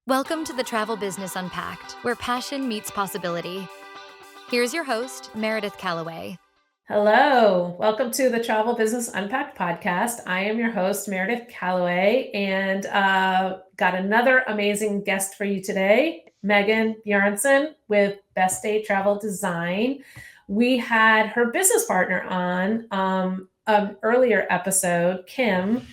Welcome to the Travel Business Unpacked, where passion meets possibility. Here's your host, Meredith Calloway. Hello, welcome to the Travel Business Unpacked podcast. I am your host, Meredith Calloway, and got another amazing guest for you today, Meghann Bjarnesen with Besté Travel Design. We had her business partner on an earlier episode, Kim,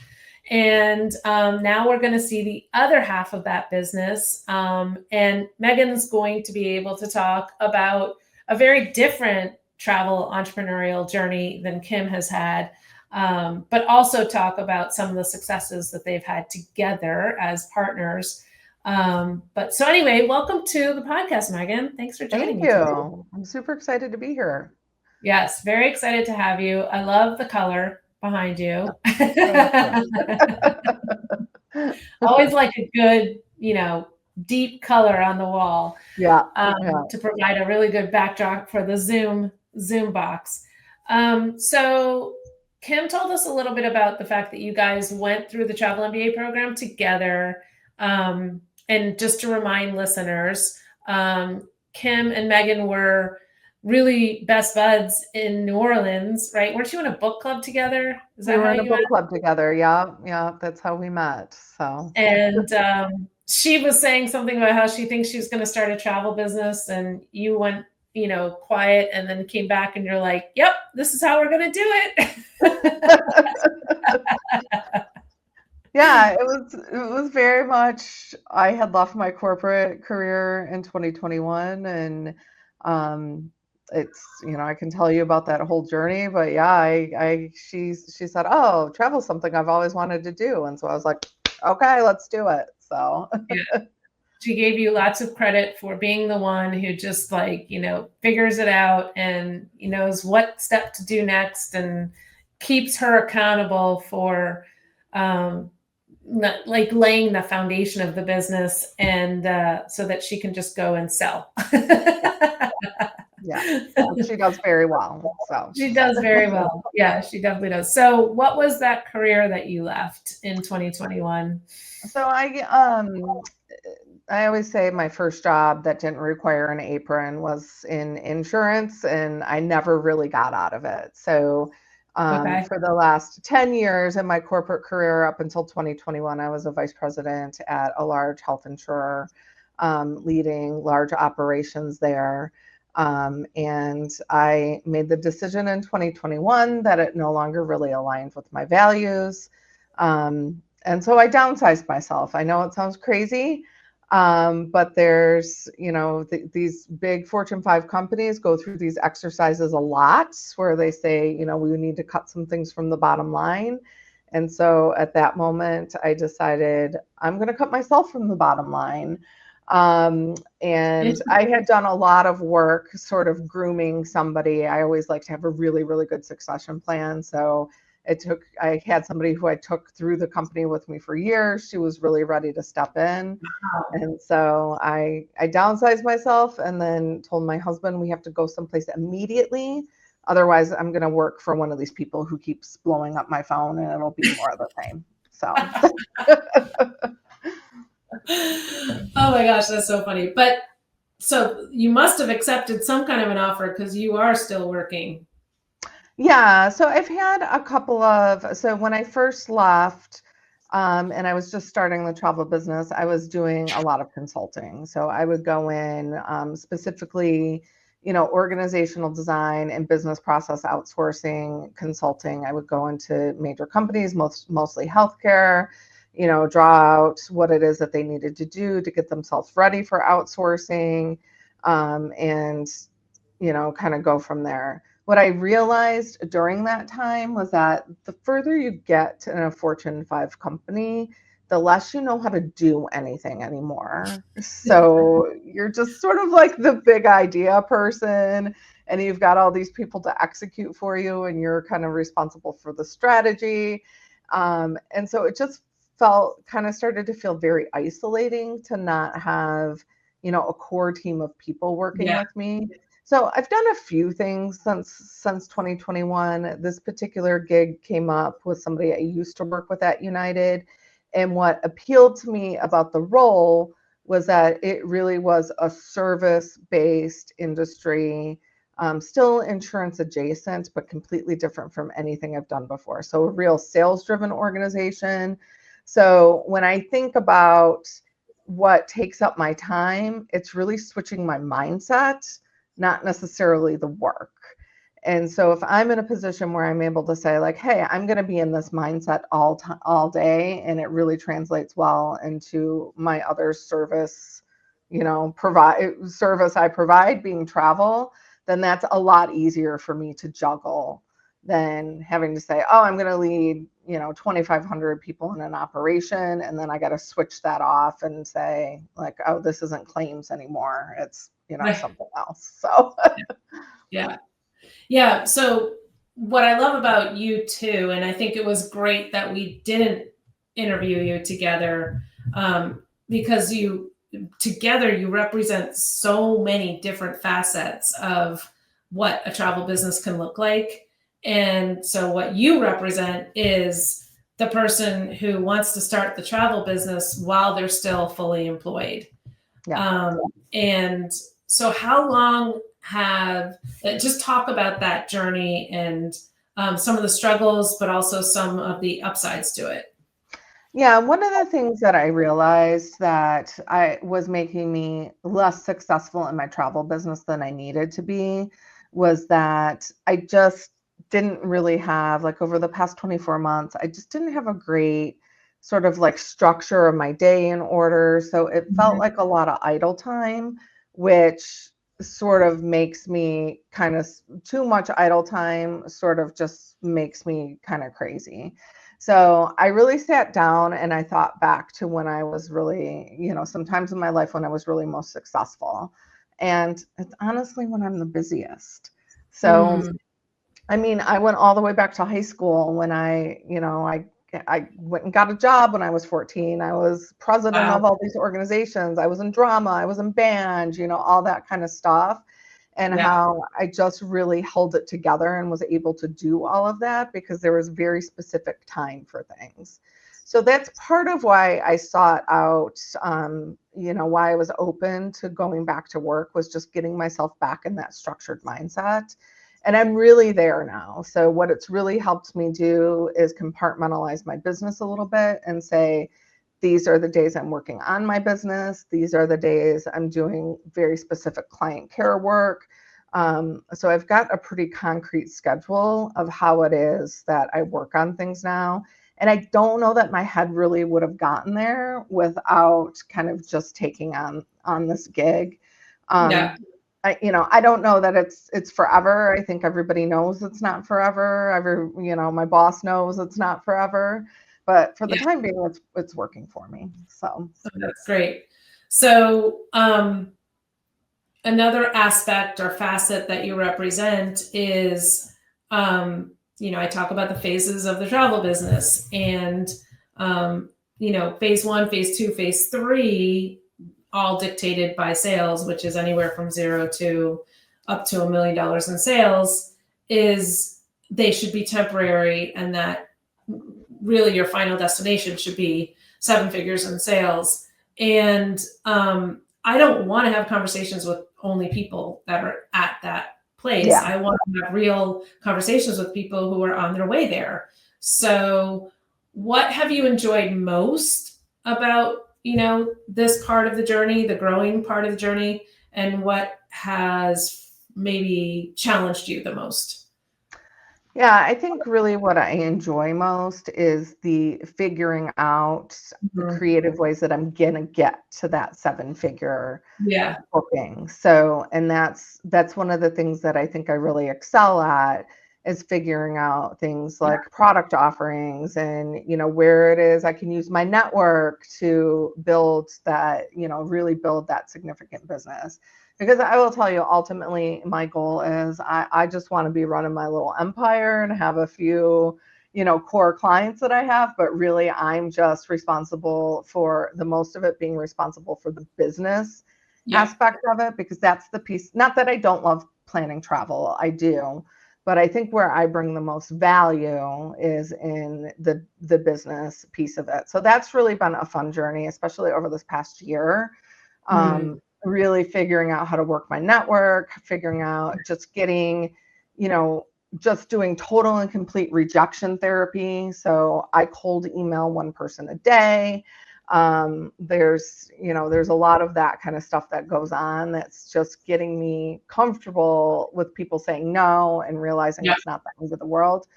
and now we're going to see the other half of that business. And Meghann's going to be able to talk about a very different travel entrepreneurial journey than Kim has had, but also talk about some of the successes that they've had together as partners. But so anyway, welcome to the podcast, Meghann. Thanks for joining me today. I'm super excited to be here. Yes, very excited to have you. I love the color behind you. Always like a good, deep color on the wall. To provide a really good backdrop for the Zoom box. So Kim told us a little bit about the fact that you guys went through the Travel MBA program together. And just to remind listeners, Kim and Meghann were really best buds in New Orleans, right? Weren't you in a book club together? We were in a book club together. Yeah, that's how we met. So and she was saying something about how she thinks she's going to start a travel business, and you went, quiet, and then came back, and you're like, "Yep, this is how we're going to do it." Yeah, it was very much. I had left my corporate career in 2021, and it's, I can tell you about that whole journey, but yeah, she said, "Oh, travel's something I've always wanted to do," and so I was like, "Okay, let's do it." So yeah. She gave you lots of credit for being the one who just figures it out and knows what step to do next, and keeps her accountable for laying the foundation of the business, and so that she can just go and sell. Yeah, she does very well. So she does very well. Yeah, she definitely does. So what was that career that you left in 2021? So I always say my first job that didn't require an apron was in insurance, and I never really got out of it. So for the last 10 years in my corporate career up until 2021, I was a vice president at a large health insurer, leading large operations there. And I made the decision in 2021 that it no longer really aligned with my values. And so I downsized myself. I know it sounds crazy, but there's, these big Fortune 5 companies go through these exercises a lot where they say, we need to cut some things from the bottom line. And so at that moment, I decided I'm going to cut myself from the bottom line. And I had done a lot of work sort of grooming somebody. I always like to have a really, really good succession plan. So I had somebody who I took through the company with me for years. She was really ready to step in. Wow. And so I downsized myself and then told my husband we have to go someplace immediately. Otherwise, I'm going to work for one of these people who keeps blowing up my phone, and it'll be more of the same. So. Oh my gosh, that's so funny. But so you must have accepted some kind of an offer because you are still working. Yeah, so I've had a couple so when I first left, and I was just starting the travel business, I was doing a lot of consulting. So I would go in, specifically, organizational design and business process outsourcing consulting. I would go into major companies, mostly healthcare, draw out what it is that they needed to do to get themselves ready for outsourcing, and, kind of go from there. What I realized during that time was that the further you get in a Fortune 5 company, the less you know how to do anything anymore. So you're just sort of like the big idea person, and you've got all these people to execute for you, and you're kind of responsible for the strategy. And so it just started to feel very isolating to not have, a core team of people working with me. So I've done a few things since 2021. This particular gig came up with somebody I used to work with at United. And what appealed to me about the role was that it really was a service-based industry, still insurance adjacent, but completely different from anything I've done before. So a real sales-driven organization. So when I think about what takes up my time, it's really switching my mindset, not necessarily the work. And so if I'm in a position where I'm able to say like, hey, I'm going to be in this mindset all day, and it really translates well into my other service, service I provide being travel, then that's a lot easier for me to juggle than having to say, oh, I'm going to lead, 2,500 people in an operation. And then I got to switch that off and say like, oh, this isn't claims anymore. It's, something else. So yeah. Yeah. So what I love about you too, and I think it was great that we didn't interview you together, because you represent so many different facets of what a travel business can look like. And so what you represent is the person who wants to start the travel business while they're still fully employed. yeah. And so how long just talk about that journey and some of the struggles, but also some of the upsides to it. Yeah, one of the things that I realized that I was making me less successful in my travel business than I needed to be was that I just didn't really have, like over the past 24 months, I just didn't have a great sort of like structure of my day in order. So it felt like a lot of idle time, which sort of makes me kind of too much idle time, sort of just makes me kind of crazy. So I really sat down and I thought back to when I was really, sometimes in my life when I was really most successful. And it's honestly when I'm the busiest. So, I mean, I went all the way back to high school when I went and got a job when I was 14. I was president of all these organizations. I was in drama. I was in band, all that kind of stuff. And how I just really held it together and was able to do all of that because there was very specific time for things. So that's part of why I sought out, why I was open to going back to work, was just getting myself back in that structured mindset. And I'm really there now. So what it's really helped me do is compartmentalize my business a little bit and say, these are the days I'm working on my business. These are the days I'm doing very specific client care work. So I've got a pretty concrete schedule of how it is that I work on things now. And I don't know that my head really would have gotten there without kind of just taking on this gig. I don't know that it's forever. I think everybody knows it's not forever. My boss knows it's not forever. But for the time being, it's working for me. So that's great. So another aspect or facet that you represent is, I talk about the phases of the travel business, and phase 1, phase 2, phase 3, all dictated by sales, which is anywhere from 0 to up to $1 million in sales. They should be temporary, and that really your final destination should be 7 figures in sales. And I don't want to have conversations with only people that are at that place. Yeah. I want to have real conversations with people who are on their way there. So what have you enjoyed most about, this part of the journey, the growing part of the journey, and what has maybe challenged you the most? Yeah, I think really what I enjoy most is the figuring out the creative ways that I'm gonna get to that 7-figure booking. So, and that's one of the things that I think I really excel at, is figuring out things like product offerings and, where it is I can use my network to build that, really build that significant business. Because I will tell you, ultimately, my goal is I just want to be running my little empire and have a few, core clients that I have. But really, I'm just responsible for the most of it being responsible for the business aspect of it, because that's the piece. Not that I don't love planning travel. I do. But I think where I bring the most value is in the business piece of it. So that's really been a fun journey, especially over this past year. Really figuring out how to work my network, figuring out just getting, just doing total and complete rejection therapy. So I cold email one person a day. There's a lot of that kind of stuff that goes on that's just getting me comfortable with people saying no and realizing it's not the end of the world.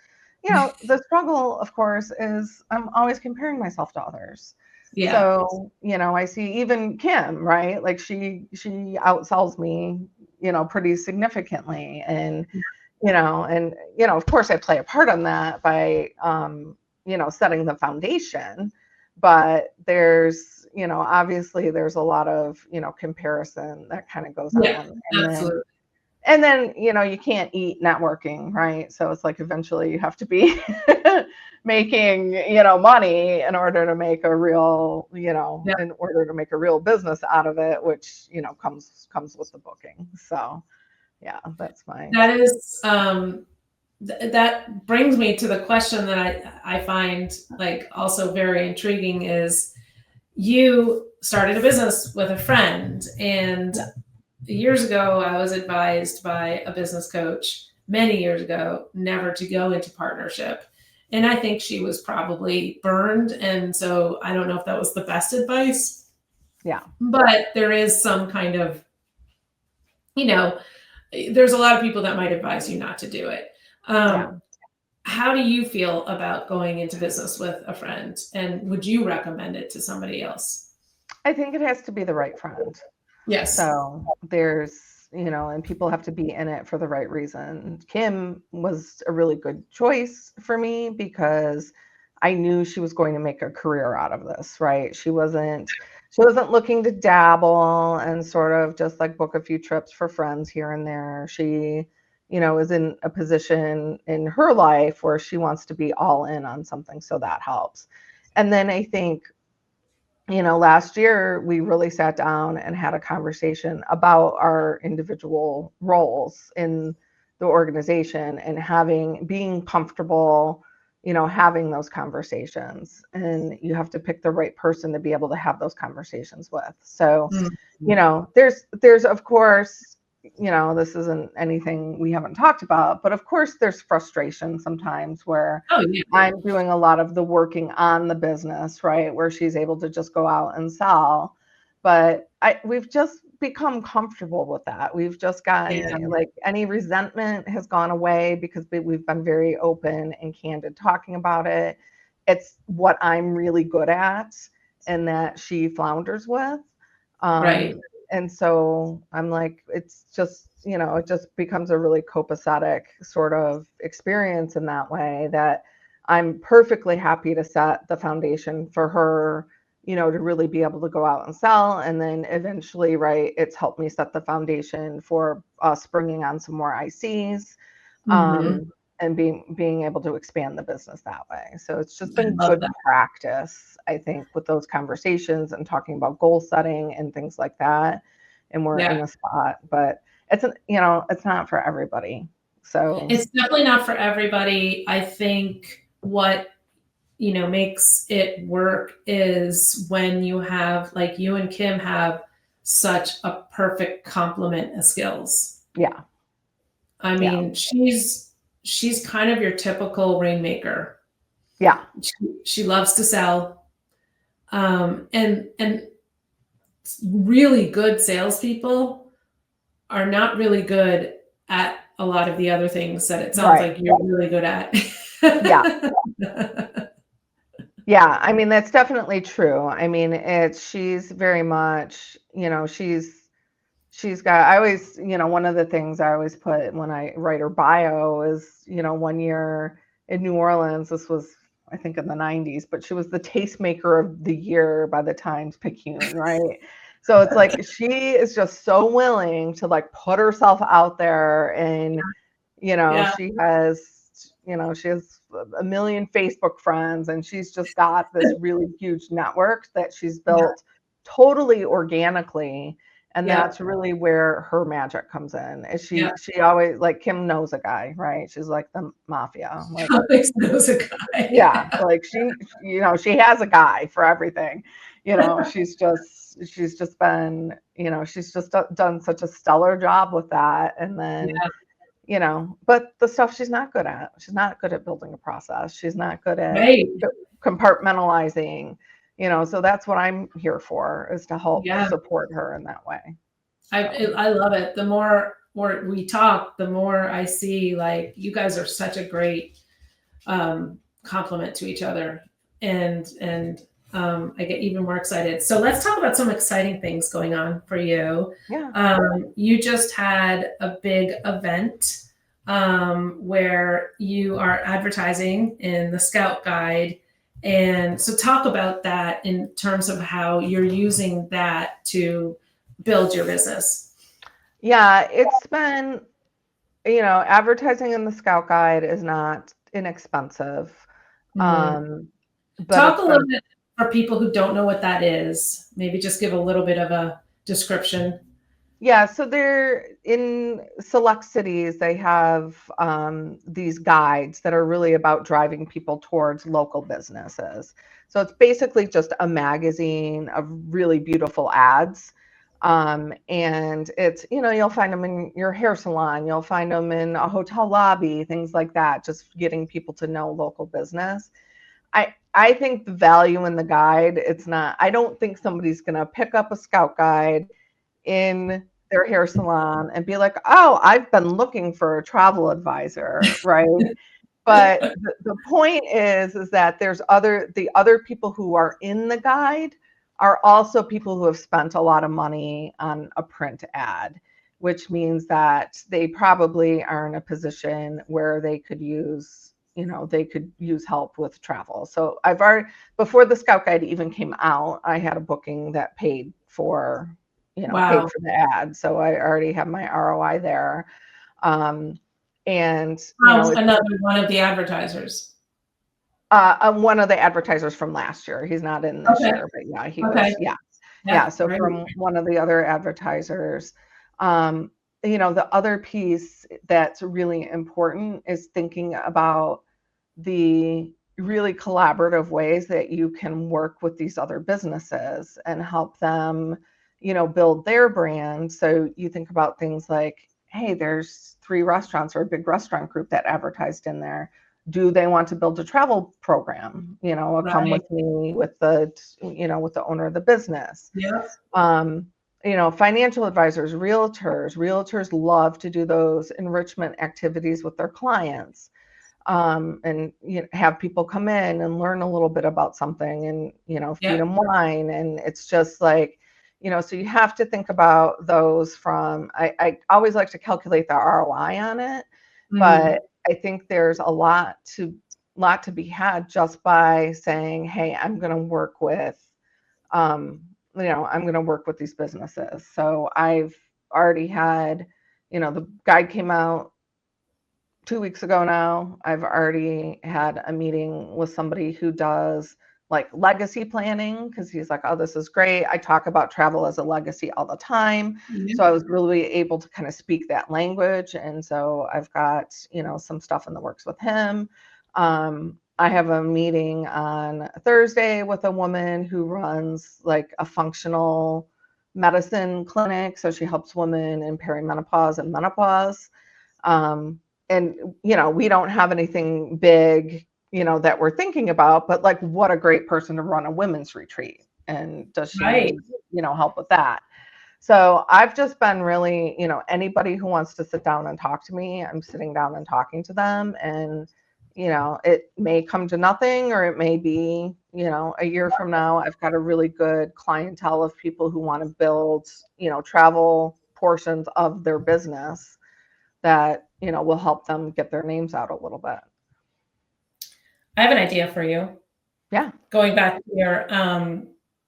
The struggle, of course, is I'm always comparing myself to others. Yeah. So, I see even Kim, right? Like she outsells me, pretty significantly. And, of course I play a part on that by, setting the foundation, but there's, obviously there's a lot of, comparison that kind of goes on. And absolutely. Then, you can't eat networking, right? So it's like eventually you have to be making, money in order to make a real, in order to make a real business out of it, which, comes with the booking. So yeah, that's fine. That is, that brings me to the question that I find like also very intriguing is you started a business with a friend, and years ago, I was advised by a business coach many years ago never to go into partnership. And I think she was probably burned. And so I don't know if that was the best advice. Yeah. But there is some kind of, there's a lot of people that might advise you not to do it. How do you feel about going into business with a friend? And would you recommend it to somebody else? I think it has to be the right friend. Yes. So there's, and people have to be in it for the right reason. Kim was a really good choice for me because I knew she was going to make a career out of this, right? She wasn't looking to dabble and sort of just like book a few trips for friends here and there. She, is in a position in her life where she wants to be all in on something. So that helps. And then I think, last year we really sat down and had a conversation about our individual roles in the organization and being comfortable, having those conversations. And you have to pick the right person to be able to have those conversations with. So, there's of course, this isn't anything we haven't talked about, but of course there's frustration sometimes where I'm doing a lot of the working on the business, right? Where she's able to just go out and sell. But we've just become comfortable with that. We've just gotten like any resentment has gone away because we've been very open and candid talking about it. It's what I'm really good at and that she flounders with. Right. And so I'm like, it's just, it just becomes a really copacetic sort of experience in that way that I'm perfectly happy to set the foundation for her, to really be able to go out and sell. And then eventually, right, it's helped me set the foundation for us bringing on some more ICs and being able to expand the business that way. So it's just been good practice, I think, with those conversations and talking about goal setting and things like that. And we're in a spot, but it's not for everybody. So it's definitely not for everybody. I think what, makes it work is when you have, like you and Kim have such a perfect complement of skills. Yeah. I mean, she's kind of your typical rainmaker. Yeah. She loves to sell. And really good salespeople are not really good at a lot of the other things that it sounds like you're really good at. Yeah. I mean, that's definitely true. I mean, she's very much, she's got, I always, one of the things I always put when I write her bio is, 1 year in New Orleans, this was, I think in the 90s, but she was the tastemaker of the year by the Times-Picayune, right? So it's like, she is just so willing to like put herself out there and, she has, she has a million Facebook friends and she's just got this really huge network that she's built totally organically. And that's really where her magic comes in. Is she always, like, Kim knows a guy, right? She's like the mafia. Like, always knows a guy. Yeah. Like she has a guy for everything, she's just been, she's just done such a stellar job with that. And then, but the stuff she's not good at, building a process. She's not good at compartmentalizing, so that's what I'm here for, is to help support her in that way. I love it. The more we talk, the more I see, like, you guys are such a great complement to each other, and I get even more excited. So let's talk about some exciting things going on for you. You just had a big event where you are advertising in the Scout Guide, and so talk about that in terms of how you're using that to build your business. Yeah, it's been, advertising in the Scout Guide is not inexpensive. But talk a little bit for people who don't know what that is. Maybe just give a little bit of a description. Yeah, so they're in select cities. They have these guides that are really about driving people towards local businesses. So it's basically just a magazine of really beautiful ads. And it's, you'll find them in your hair salon, you'll find them in a hotel lobby, things like that, just getting people to know local business. I think the value in the guide, I don't think somebody's going to pick up a Scout Guide in their hair salon and be like, oh, I've been looking for a travel advisor, right? But the point is that there's the other people who are in the guide are also people who have spent a lot of money on a print ad, which means that they probably are in a position where they could use help with travel. So I've already, before the Scout Guide even came out, I had a booking that paid for, paid for the ad. So I already have my ROI there. And another one of the advertisers. One of the advertisers from last year. He's not in this year, but yeah, he was. Yeah. So from one of the other advertisers. The other piece that's really important is thinking about the really collaborative ways that you can work with these other businesses and help them, build their brand. So you think about things like, hey, there's 3 restaurants or a big restaurant group that advertised in there. Do they want to build a travel program? Come with me with the, with the owner of the business. Financial advisors, realtors love to do those enrichment activities with their clients, and have people come in and learn a little bit about something, and feed them wine. And it's just like, so you have to think about those from, I always like to calculate the ROI on it, but I think there's a lot to be had just by saying, hey, I'm going to work with, I'm going to work with these businesses. So I've already had, the guide came out 2 weeks ago now. I've already had a meeting with somebody who does like legacy planning, because he's like, oh, this is great. I talk about travel as a legacy all the time. So I was really able to kind of speak that language. And so I've got, some stuff in the works with him. I have a meeting on Thursday with a woman who runs like a functional medicine clinic. So she helps women in perimenopause and menopause. And, we don't have anything big, that we're thinking about, but like, what a great person to run a women's retreat. And does she need, help with that? So I've just been really, anybody who wants to sit down and talk to me, I'm sitting down and talking to them. And it may come to nothing, or it may be, a year from now, I've got a really good clientele of people who want to build, travel portions of their business that, will help them get their names out a little bit. I have an idea for you. Yeah. Going back to your,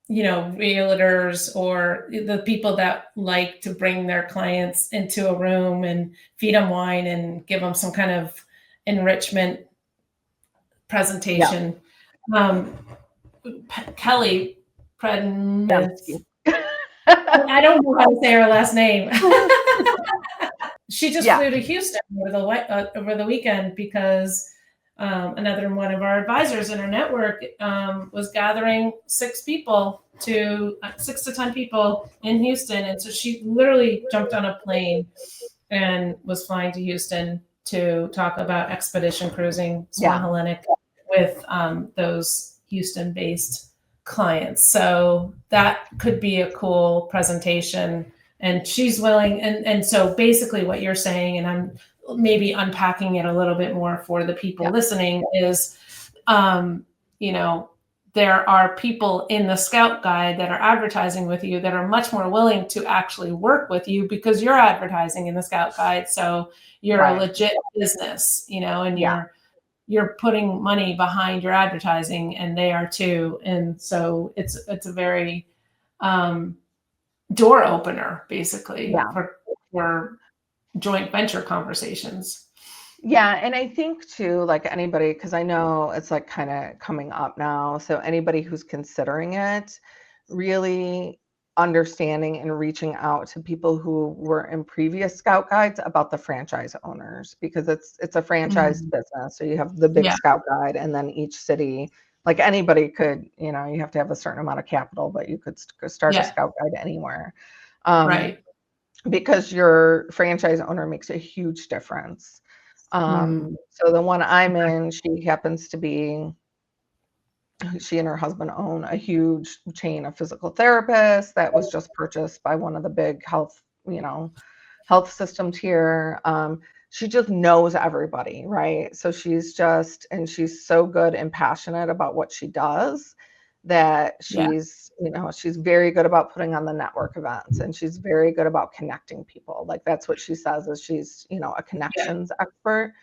realtors or the people that like to bring their clients into a room and feed them wine and give them some kind of enrichment presentation. Kelly Predness. I don't know how to say her last name. She just flew to Houston over the weekend because another one of our advisors in our network was gathering 6 to 10 people in Houston. And so she literally jumped on a plane and was flying to Houston to talk about expedition cruising, Swan Hellenic, with those Houston-based clients. So that could be a cool presentation. And she's willing. And so basically what you're saying, and I'm maybe unpacking it a little bit more for the people listening, is, there are people in the Scout Guide that are advertising with you that are much more willing to actually work with you because you're advertising in the Scout Guide. So you're a legit business, and you're putting money behind your advertising, and they are too. And so it's a very door opener, basically, for joint venture conversations. Yeah. And I think too, like anybody, because I know it's like kind of coming up now. So anybody who's considering it, really understanding and reaching out to people who were in previous Scout Guides about the franchise owners, because it's a franchise business. So you have the big Scout Guide, and then each city, like anybody could, you have to have a certain amount of capital, but you could start a Scout Guide anywhere. Right. Because your franchise owner makes a huge difference. So the one I'm in, she and her husband own a huge chain of physical therapists that was just purchased by one of the big health systems here. She just knows everybody, right? So she's so good and passionate about what she does that she's very good about putting on the network events, and she's very good about connecting people. Like that's what she says, is she's, a connections expert.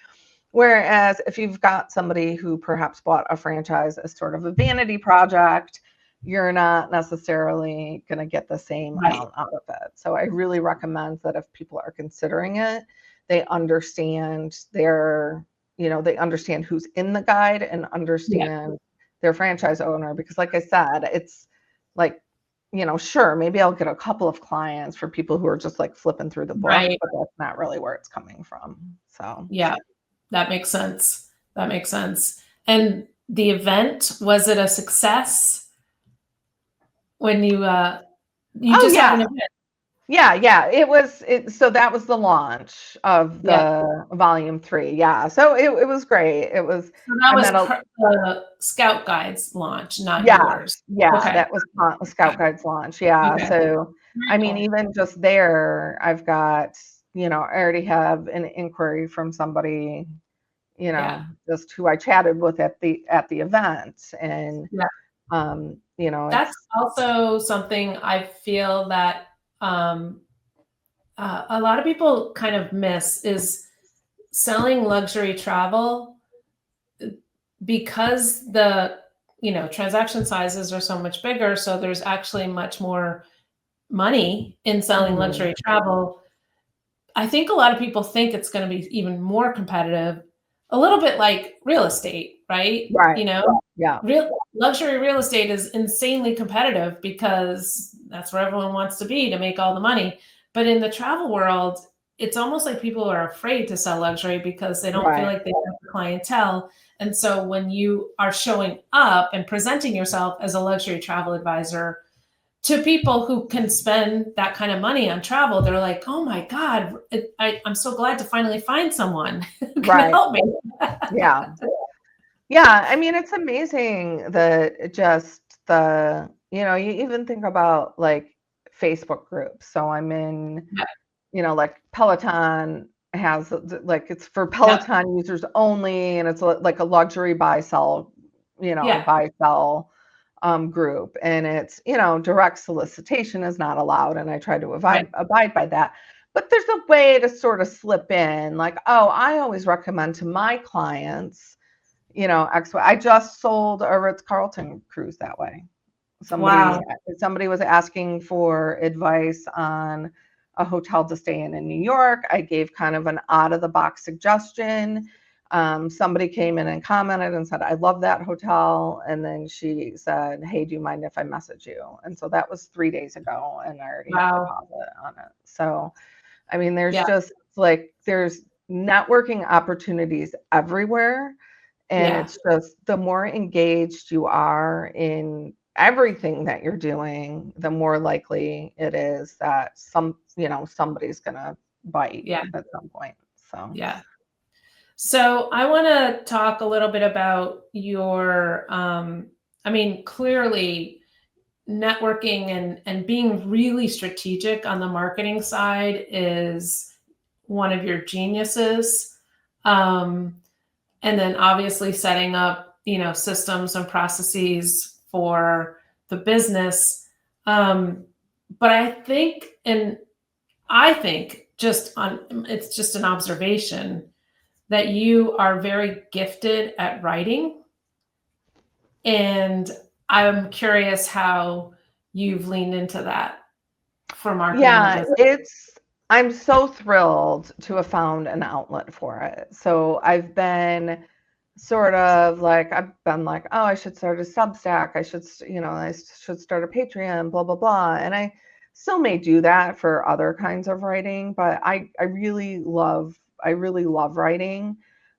Whereas if you've got somebody who perhaps bought a franchise as sort of a vanity project, you're not necessarily going to get the same amount out of it. So I really recommend that if people are considering it, they understand they understand who's in the guide and understand their franchise owner. Because like I said, it's like, sure, maybe I'll get a couple of clients for people who are just like flipping through the book, but that's not really where it's coming from. So that makes sense. And the event, was it a success when you just had an event? Yeah. It was. So that was the launch of the volume 3. Yeah. So it was great. It was. So that was the Scout Guide's launch, not yours. Yeah. Okay. That was Scout Guide's launch. Yeah. Okay. So I mean, even just there, I've got, I already have an inquiry from somebody, just who I chatted with at the event, and that's also something I feel that a lot of people kind of miss, is selling luxury travel, because the transaction sizes are so much bigger. So there's actually much more money in selling luxury travel. I think a lot of people think it's going to be even more competitive, a little bit like real estate, right? Luxury real estate is insanely competitive because that's where everyone wants to be to make all the money. But in the travel world, it's almost like people are afraid to sell luxury because they don't feel like they have the clientele. And so when you are showing up and presenting yourself as a luxury travel advisor to people who can spend that kind of money on travel, they're like, oh my God, I'm so glad to finally find someone who can help me. Yeah. I mean, it's amazing that just you even think about like Facebook groups. So I'm in, like Peloton has, like, it's for Peloton users only. And it's like a luxury buy sell group. And it's, direct solicitation is not allowed. And I try to abide by that. But there's a way to sort of slip in, like, oh, I always recommend to my clients, I just sold a Ritz-Carlton cruise that way. Somebody was asking for advice on a hotel to stay in New York. I gave kind of an out of the box suggestion. Somebody came in and commented and said, I love that hotel. And then she said, hey, do you mind if I message you? And so that was 3 days ago, and I already have a deposit on it. So, I mean, there's just like, there's networking opportunities everywhere. And it's just, the more engaged you are in everything that you're doing, the more likely it is that somebody's going to bite at some point. So, yeah. So I want to talk a little bit about your, clearly networking and being really strategic on the marketing side is one of your geniuses. And then obviously setting up, systems and processes for the business. But I think it's just an observation that you are very gifted at writing. And I'm curious how you've leaned into that for marketing the business. I'm so thrilled to have found an outlet for it. So I've been like, oh, I should start a Substack. I should start a Patreon, blah, blah, blah. And I still may do that for other kinds of writing, but I really love writing.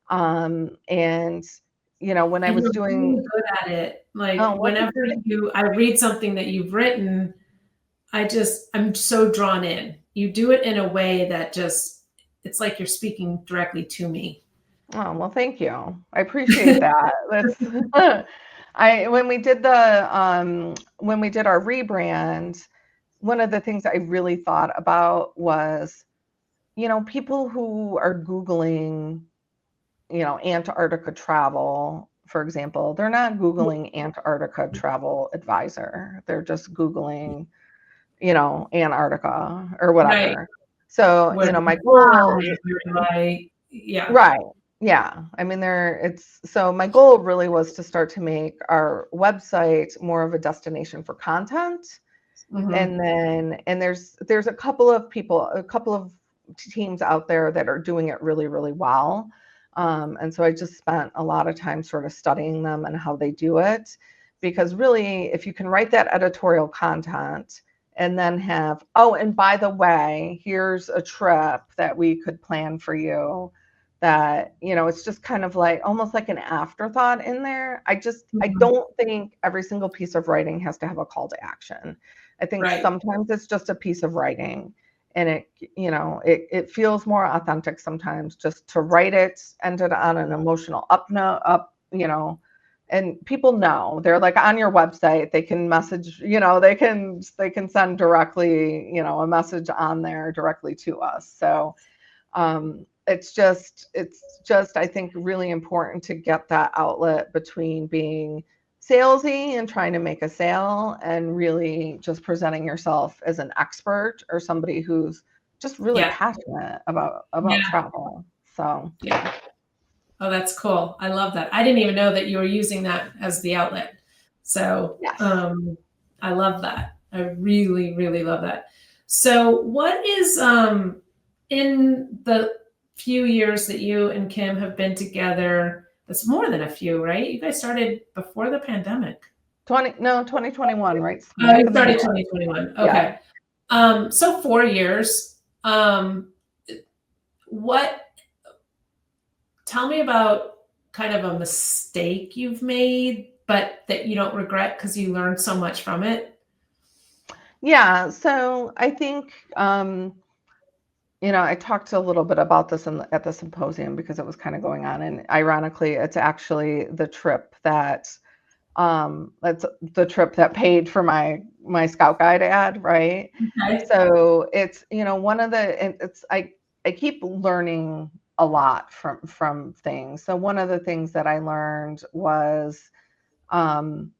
And when I was doing, really good at it, like whenever I read something that you've written, I'm so drawn in. You do it in a way that it's like you're speaking directly to me. Oh, well, thank you. I appreciate that. When we did our rebrand, one of the things I really thought about was, people who are Googling, Antarctica travel, for example, they're not Googling Antarctica travel advisor. They're just Googling, Antarctica or whatever. Right. So, my goal, right. Yeah. Right. Yeah. I mean, so my goal really was to start to make our website more of a destination for content. Mm-hmm. And there's a couple of teams out there that are doing it really, really well. And so I just spent a lot of time sort of studying them and how they do it, because really, if you can write that editorial content and then have, oh, and by the way, here's a trip that we could plan for you, that, it's just kind of like almost like an afterthought in there. I don't think every single piece of writing has to have a call to action. I think sometimes it's just a piece of writing, and it feels more authentic sometimes just to write it, end it on an emotional and people know, they're like on your website, they can message, they can send directly, a message on there directly to us. So, it's just, I think, really important to get that outlet between being salesy and trying to make a sale, and really just presenting yourself as an expert or somebody who's just really passionate about travel. So, yeah. Oh, that's cool. I love that. I didn't even know that you were using that as the outlet. So, yes. I love that. I really, really love that. So what is, in the few years that you and Kim have been together, that's more than a few, right? You guys started before the pandemic. 2021, right? Oh, you started 2021. Okay. Yeah. So 4 years. Tell me about kind of a mistake you've made, but that you don't regret because you learned so much from it. Yeah. So I think, I talked a little bit about this at the symposium because it was kind of going on. And ironically, it's actually the trip that's the trip that paid for my Scout Guide ad, right? Okay. So it's, I keep learning a lot from things. So one of the things that I learned was, you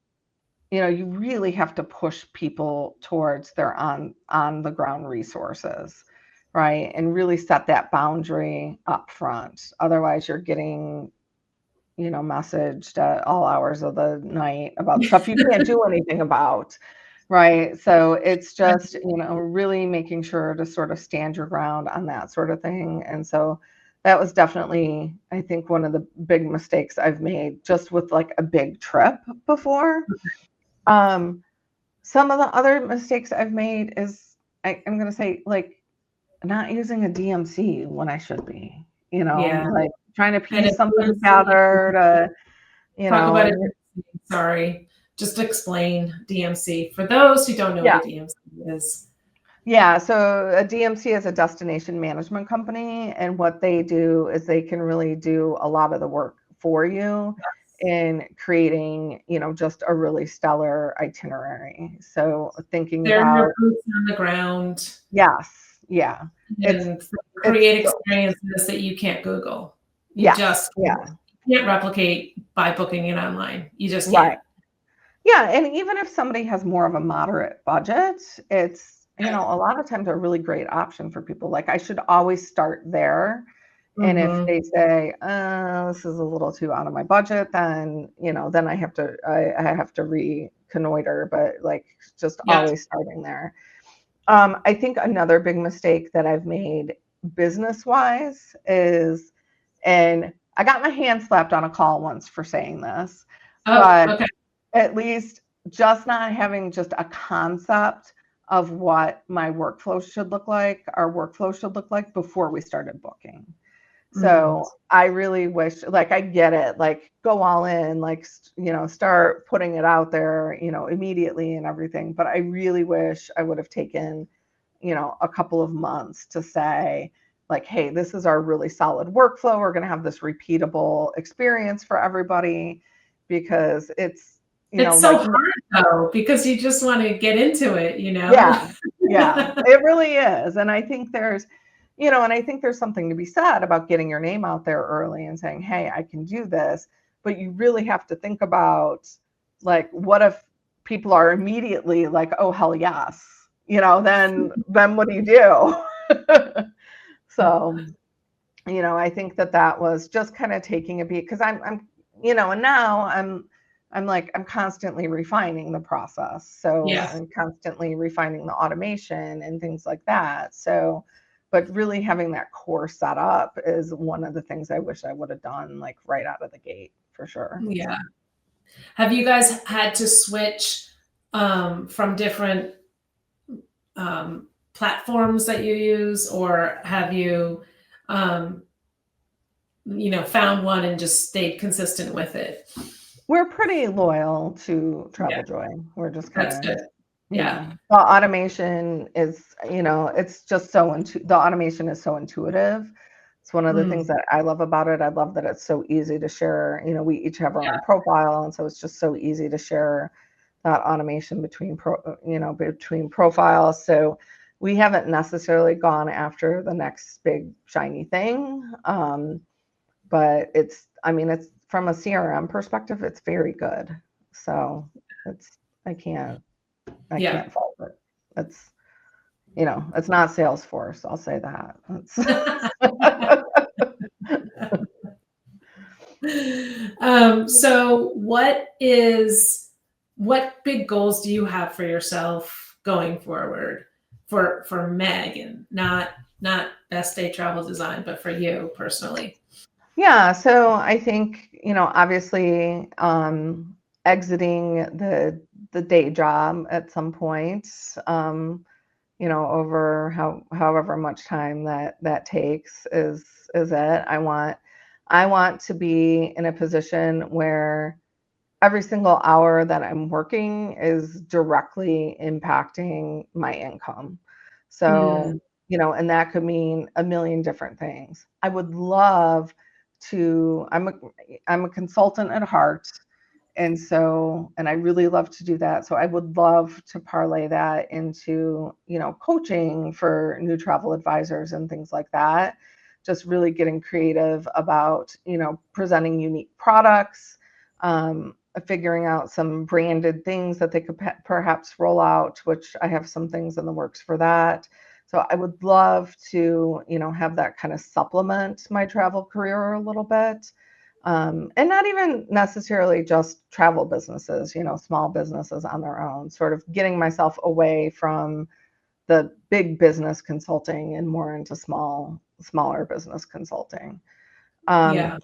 really have to push people towards their on the ground resources, right? And really set that boundary up front. Otherwise, you're getting, messaged at all hours of the night about stuff you can't do anything about, right? So it's just, really making sure to sort of stand your ground on that sort of thing. And so that was definitely, I think, one of the big mistakes I've made just with like a big trip before. Some of the other mistakes I've made is, I'm going to say, like, not using a DMC when I should be, Yeah. like trying to And piece something DMC, together to, talk about it. and Sorry. Just explain DMC for those who don't know what yeah. a DMC is. Yeah, so a DMC is a destination management company, and what they do is they can really do a lot of the work for you in creating, just a really stellar itinerary. So thinking They're your about, boots on the ground yes, yeah, it's and it's create experiences that you can't Google. You yes, just yeah, can't replicate by booking it online. You just right. can't. Yeah, and even if somebody has more of a moderate budget, it's, a lot of times a really great option for people. Like I should always start there. And if Mm-hmm. they say, this is a little too out of my budget, then, then I have to reconnoiter, but like just Yep. always starting there. I think another big mistake that I've made business wise is, and I got my hand slapped on a call once for saying this, Oh, but okay. at least just not having just a concept of what my workflow should look like, our workflow should look like before we started booking. So I really wish, like, I get it, like go all in, like, start putting it out there, immediately and everything. But I really wish I would have taken, a couple of months to say, like, hey, this is our really solid workflow. We're going to have this repeatable experience for everybody, because it's, It's so like, hard though, because you just want to get into it, yeah, yeah, it really is. And I think there's something to be said about getting your name out there early and saying, hey, I can do this. But you really have to think about, like, what if people are immediately like, oh, hell yes, then what do you do? So, I think that was just kind of taking a beat, because I'm, and now I'm constantly refining the process. So Yeah. I'm constantly refining the automation and things like that. So, but really having that core set up is one of the things I wish I would have done, like right out of the gate, for sure. Yeah. Have you guys had to switch from different platforms that you use, or have you, found one and just stayed consistent with it? We're pretty loyal to Yeah, Travel Joy. We're just kind that's of, good. Yeah. the automation is, it's just the automation is so intuitive. It's one of the Mm, things that I love about it. I love that it's so easy to share. We each have our yeah. own profile, and so it's just so easy to share that automation between profiles. So we haven't necessarily gone after the next big shiny thing. But it's from a CRM perspective, it's very good. So it's, I can't Yeah. fault it. It's, it's not Salesforce, I'll say that. So what big goals do you have for yourself going forward for Meghann, not Besté Travel Design, but for you personally? Yeah, so I think, obviously, exiting the day job at some point, over however much time that takes is it. I want to be in a position where every single hour that I'm working is directly impacting my income. Mm, So, and that could mean a million different things. I would love to, I'm a consultant at heart. And I really love to do that. So I would love to parlay that into, coaching for new travel advisors and things like that. Just really getting creative about, presenting unique products, figuring out some branded things that they could perhaps roll out, which I have some things in the works for that. So I would love to, have that kind of supplement my travel career a little bit. And not even necessarily just travel businesses, small businesses on their own, sort of getting myself away from the big business consulting and more into smaller business consulting. yeah.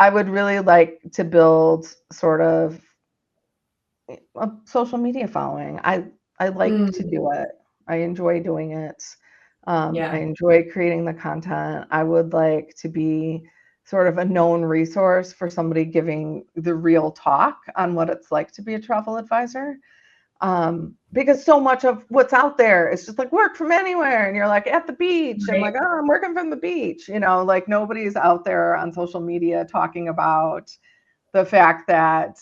I would really like to build sort of a social media following. I like Mm, to do it. I enjoy doing it. I enjoy creating the content. I would like to be sort of a known resource for somebody giving the real talk on what it's like to be a travel advisor. Because so much of what's out there is just like work from anywhere, and you're like at the beach and like, oh, I'm working from the beach, like nobody's out there on social media talking about the fact that,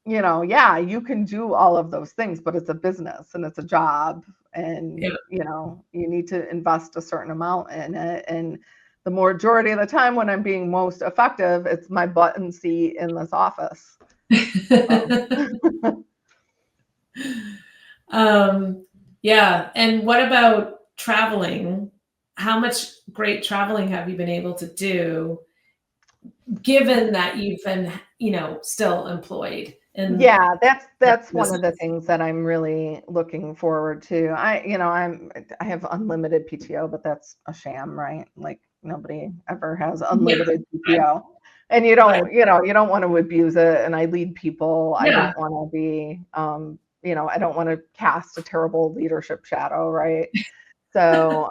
you can do all of those things, but it's a business and it's a job, and you need to invest a certain amount in it. And the majority of the time when I'm being most effective, it's my button seat in this office. Yeah. And what about traveling? How much great traveling have you been able to do, given that you've been, still employed? And yeah, that's one of the things that I'm really looking forward to. I have unlimited PTO, but that's a sham, right? Like nobody ever has unlimited PTO. And you don't want to abuse it. And I lead people. I don't want to be, I don't want to cast a terrible leadership shadow, right? So,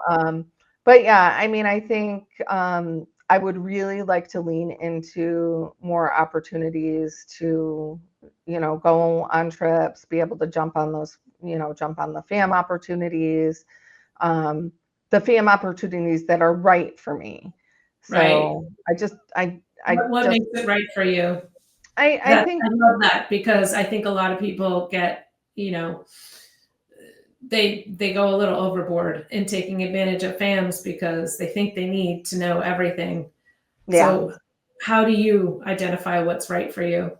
but yeah, I mean, I think I would really like to lean into more opportunities to, go on trips, be able to jump on those, jump on the FAM opportunities, the FAM opportunities that are right for me. So what makes it right for you? I think I love that, because I think a lot of people get, they go a little overboard in taking advantage of FAMs because they think they need to know everything. Yeah. So how do you identify what's right for you?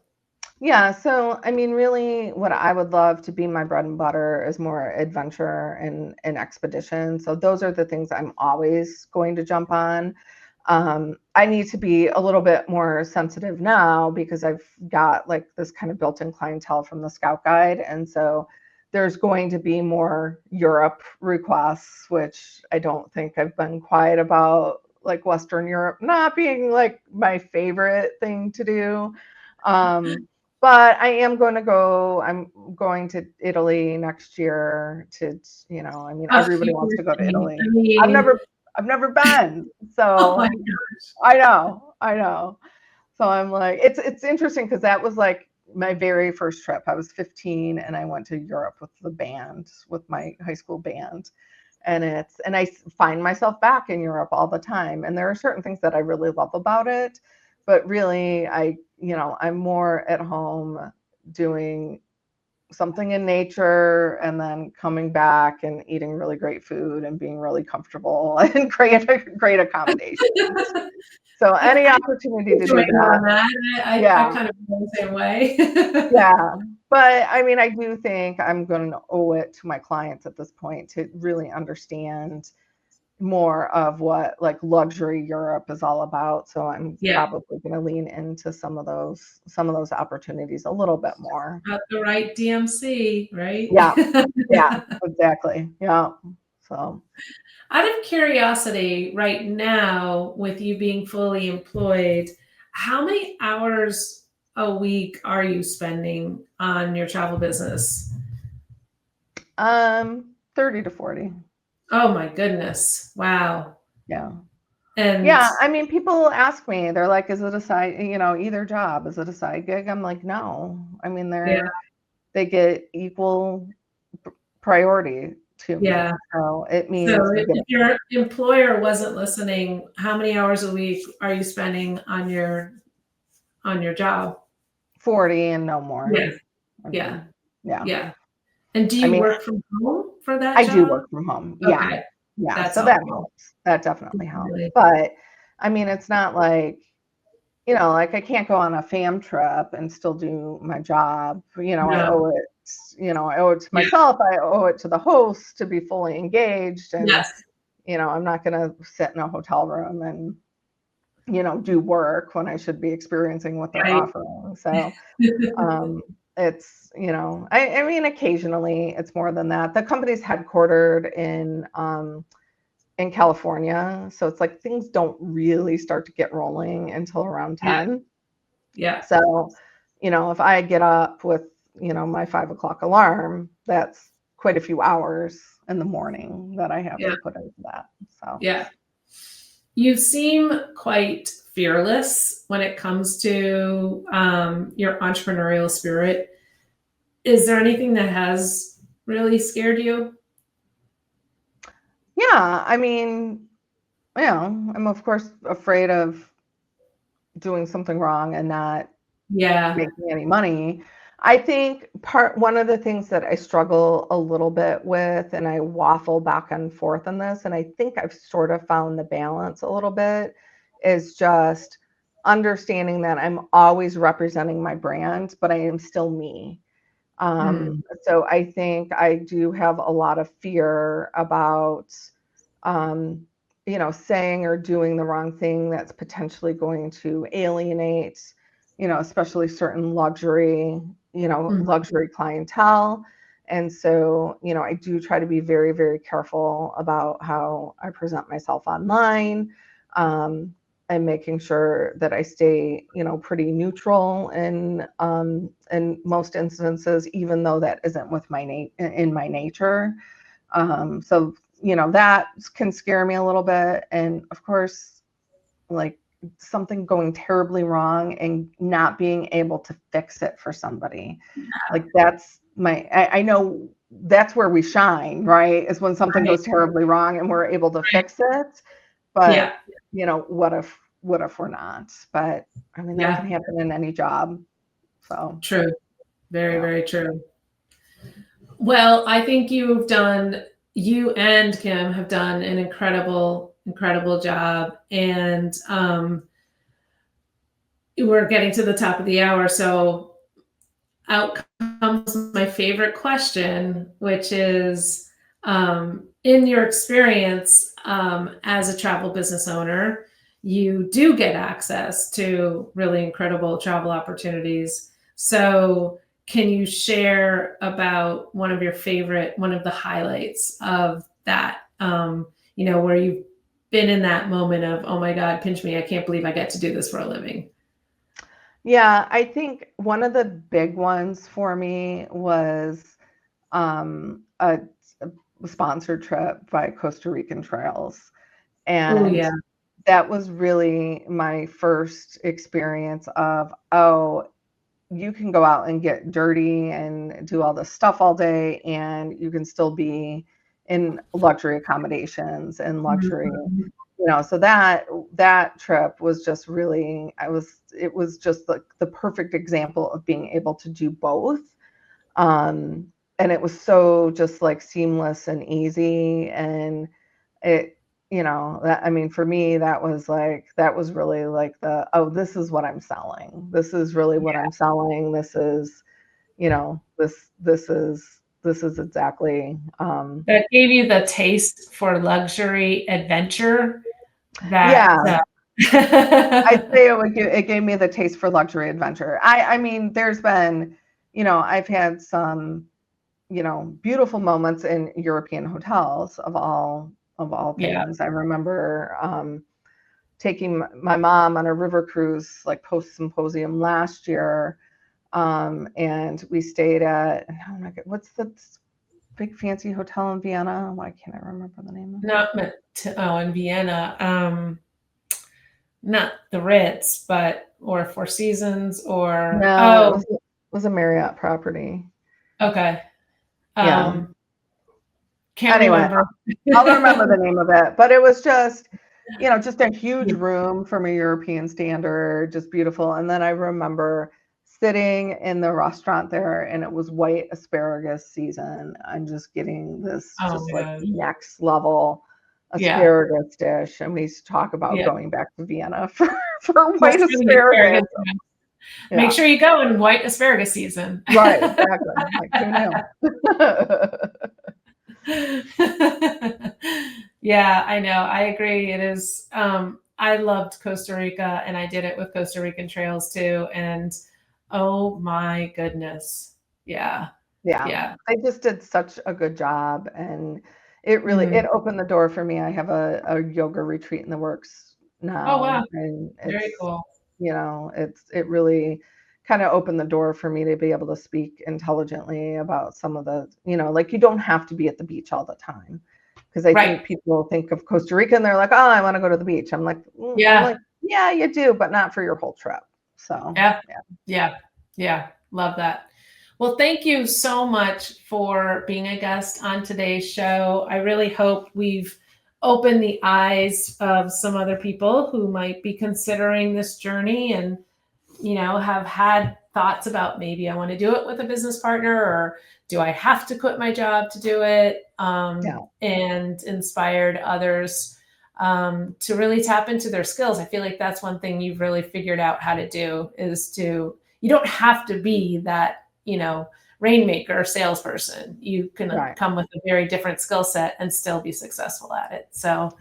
Yeah. So, I mean, really what I would love to be my bread and butter is more adventure and expedition. So those are the things I'm always going to jump on. I need to be a little bit more sensitive now because I've got like this kind of built-in clientele from the Scout Guide. And so there's going to be more Europe requests, which I don't think I've been quiet about, like Western Europe not being like my favorite thing to do. But I am going to go. I'm going to Italy next year to, I mean, everybody wants to go to Italy. I've never been. So I know. So I'm like, it's interesting because that was like my very first trip. I was 15 and I went to Europe with the band, with my high school band. And I find myself back in Europe all the time. And there are certain things that I really love about it. But really, I'm more at home doing something in nature and then coming back and eating really great food and being really comfortable and great accommodations. So any opportunity to do that. I kind of feel the same way. Yeah. But I mean, I do think I'm going to owe it to my clients at this point to really understand more of what like luxury Europe is all about. So I'm probably going to lean into some of those opportunities a little bit more. At the right DMC, right? Yeah, exactly. Yeah. So out of curiosity, right now, with you being fully employed, how many hours a week are you spending on your travel business? 30 to 40. Oh my goodness. Wow. Yeah. And yeah, I mean, people ask me, they're like, is it a side, either job, is it a side gig? I'm like, no. I mean, they get equal priority to me. So it means. So if your employer wasn't listening, how many hours a week are you spending on your job? 40 and no more. Yeah. And do you work from home for that job? I do work from home. Okay. Yeah. So that helps. That definitely helps. But I mean, it's not like, like I can't go on a FAM trip and still do my job. I owe it. I owe it to myself. I owe it to the host to be fully engaged. And, I'm not going to sit in a hotel room and, do work when I should be experiencing what they're offering. So it's, I mean, occasionally it's more than that. The company's headquartered in California. So it's like things don't really start to get rolling until around 10. Yeah. So, if I get up with, my 5 o'clock alarm, that's quite a few hours. in the morning that I have Yeah. to put into that. So Yeah. You seem quite fearless when it comes to your entrepreneurial spirit. Is there anything that has really scared you? yeah, I mean, I'm of course afraid of doing something wrong and not Yeah. making any money. I think one of the things that I struggle a little bit with, and I waffle back and forth on this, and I think I've sort of found the balance a little bit, is just understanding that I'm always representing my brand, but I am still me. Mm. So I think I do have a lot of fear about, um, saying or doing the wrong thing that's potentially going to alienate, especially certain luxury clientele. And so, I do try to be very, very careful about how I present myself online. And making sure that I stay, pretty neutral in most instances, even though that isn't with in my nature. So, that can scare me a little bit. And of course, like something going terribly wrong and not being able to fix it for somebody. Like that's I know that's where we shine, right? Is when something Right. goes terribly wrong and we're able to Right. fix it. But, Yeah. what if we're not? But I mean, that Yeah. can happen in any job. So, True. Very, yeah. very true. Well, I think you and Kim have done an incredible, incredible job. And we're getting to the top of the hour. So out comes my favorite question, which is in your experience as a travel business owner, you do get access to really incredible travel opportunities. So can you share about one of the highlights of that, where you've been in that moment of, oh my God, pinch me, I can't believe I get to do this for a living. Yeah, I think one of the big ones for me was a sponsored trip by Costa Rican Trails. Oh And yeah. that was really my first experience of, oh, you can go out and get dirty and do all this stuff all day, and you can still be in luxury accommodations and luxury, Mhm. so that trip was just really, it was just like the perfect example of being able to do both. And it was so just like seamless and easy. And it, that, I mean, for me, that was really like oh, this is what I'm selling. This is really what I'm selling. This is, this is exactly, That gave you the taste for luxury adventure that yeah. I'd say it gave me the taste for luxury adventure. I mean, there's been, I've had some, beautiful moments in European hotels of all yeah. things. I remember taking my mom on a river cruise, like post symposium last year, and we stayed at, oh my God, what's the big fancy hotel in Vienna? Why can't I remember the name of it? Not meant to, in Vienna. Not the Ritz, or Four Seasons No, it was a Marriott property. Okay. Yeah. Can't Anyway, remember. I'll remember the name of it, but it was just, just a huge room from a European standard, just beautiful. And then I remember sitting in the restaurant there, and it was white asparagus season. I'm just getting this Oh just my like God. next level Yeah. asparagus dish. And we used to talk about Yeah. going back to Vienna for white For the asparagus. Make Yeah, sure you go in white asparagus season. right, exactly. Like, who knew? Yeah, I know. I agree. It is. I loved Costa Rica, and I did it with Costa Rican Trails too. And oh my goodness. Yeah. Yeah, Yeah. they just did such a good job, and it really Mm. it opened the door for me. I have a yoga retreat in the works Oh wow. now, and Very it's, cool. it really kind of opened the door for me to be able to speak intelligently about some of the, like you don't have to be at the beach all the time. Because I think people think of Costa Rica and they're like, oh, I want to go to the beach. I'm like, yeah, you do, but not for your whole trip. So yeah. Love that. Well, thank you so much for being a guest on today's show. I really hope we've opened the eyes of some other people who might be considering this journey and, have had thoughts about maybe I want to do it with a business partner, or do I have to quit my job to do it? And inspired others to really tap into their skills. I feel like that's one thing you've really figured out how to do is you don't have to be that, rainmaker salesperson. You can come with a very different skill set and still be successful at it. So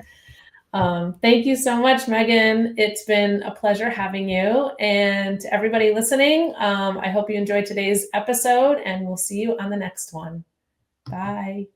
thank you so much, Meghann. It's been a pleasure having you. And to everybody listening, I hope you enjoyed today's episode, and we'll see you on the next one. Bye.